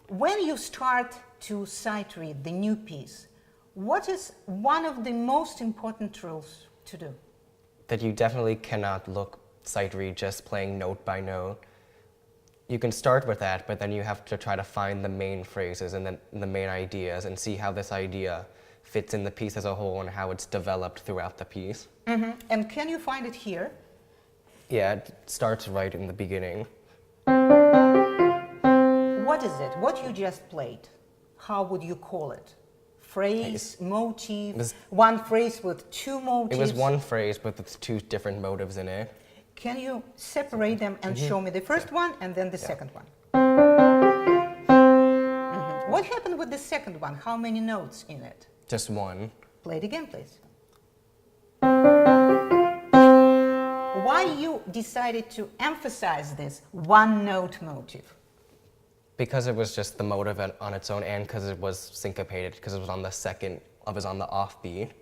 When you start to sight read the new piece, what is one of the most important rules to do? That you definitely cannot sight read just playing note by note. You can start with that, but then you have to try to find the main phrases and then the main ideas and see how this idea fits in the piece as a whole and how it's developed throughout the piece. Mm-hmm. And can you find it here? Yeah, it starts right in the beginning. What is it? What you just played? How would you call it? Phrase, motif, one phrase with two motifs? It was one phrase, but with two different motives in it. Can you separate them and show me the first one and then the second one? What happened with the second one? How many notes in it? Just one. Play it again, please. Why you decided to emphasize this one-note motive? Because it was just the motive on its own, and because it was syncopated, because it was on the second, it was on the offbeat.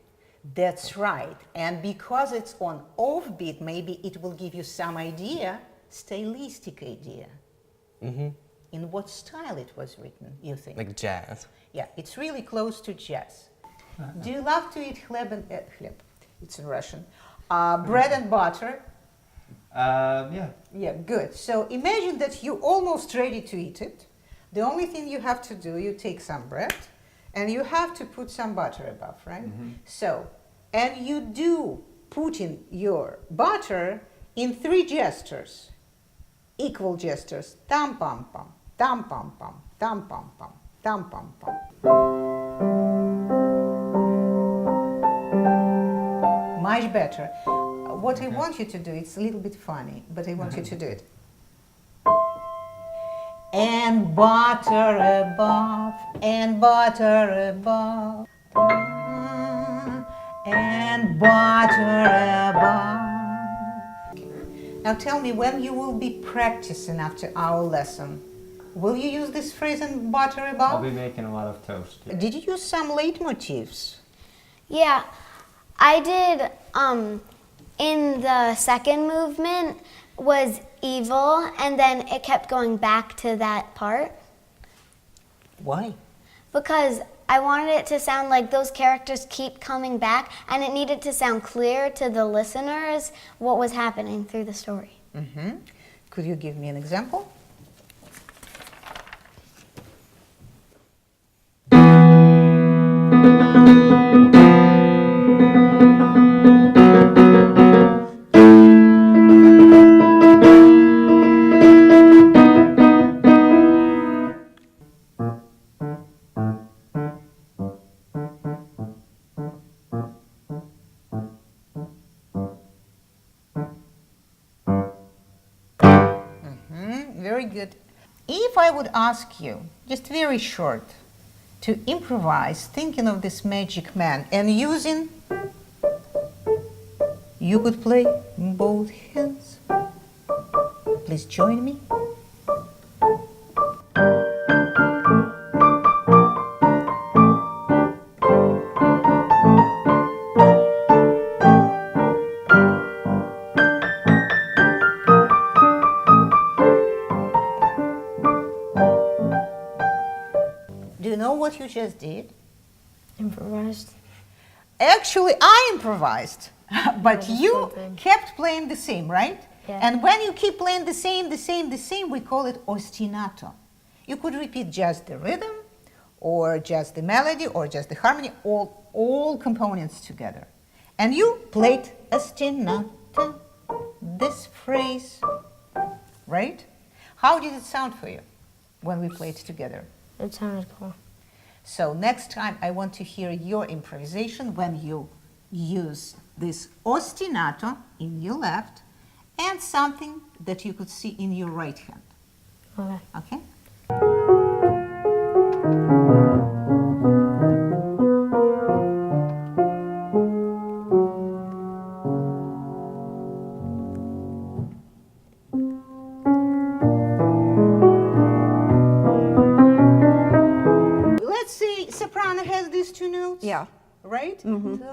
That's right. And because it's on offbeat, maybe it will give you some idea, stylistic idea. Mm-hmm. In what style it was written, you think? Like jazz. Yeah, it's really close to jazz. Do you love to eat chleb? It's in Russian. Bread and butter? Yeah. Yeah, good. So imagine that you're almost ready to eat it. The only thing you have to do, you take some bread and you have to put some butter above, right? Mm-hmm. So, and you do put in your butter in 3 gestures, equal gestures. Tam pam pam, tam pam pam, tam pam pam, tam pam pam. Much better. What I want you to do, it's a little bit funny, but I want you to do it. And butter above, and butter above, and butter above. Now tell me, when you will be practicing after our lesson, will you use this phrase, and butter above? I'll be making a lot of toast. Yeah. Did you use some leitmotifs? Yeah, I did. In the second movement was evil, and then it kept going back to that part. Why? Because I wanted it to sound like those characters keep coming back, and it needed to sound clear to the listeners what was happening through the story. Mm-hmm. Could you give me an example? Very good. If I would ask you, just very short, to improvise, thinking of this magic man and using, you could play both hands. Please join me. Do you know what you just did? Improvised. Actually, I improvised, but you kept playing the same, right? Yeah. And when you keep playing the same, we call it ostinato. You could repeat just the rhythm, or just the melody, or just the harmony, all components together. And you played ostinato, this phrase, right? How did it sound for you when we played together? It sounded cool. So next time I want to hear your improvisation when you use this ostinato in your left and something that you could see in your right hand. Okay. Okay? Let's say soprano has these 2 notes. Yeah. Right? Mm-hmm.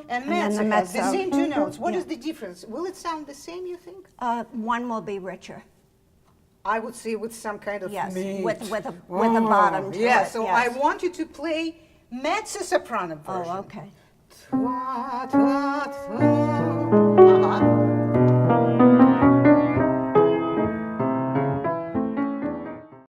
And then mezzo the has the mezzo. same 2 notes. What Yeah. is the difference? Will it sound the same, you think? One will be richer. I would say with some kind of Yes, mid. with a bottom to Yeah, it, so yes. I want you to play mezzo soprano version. Oh, okay. Twa, twa, twa.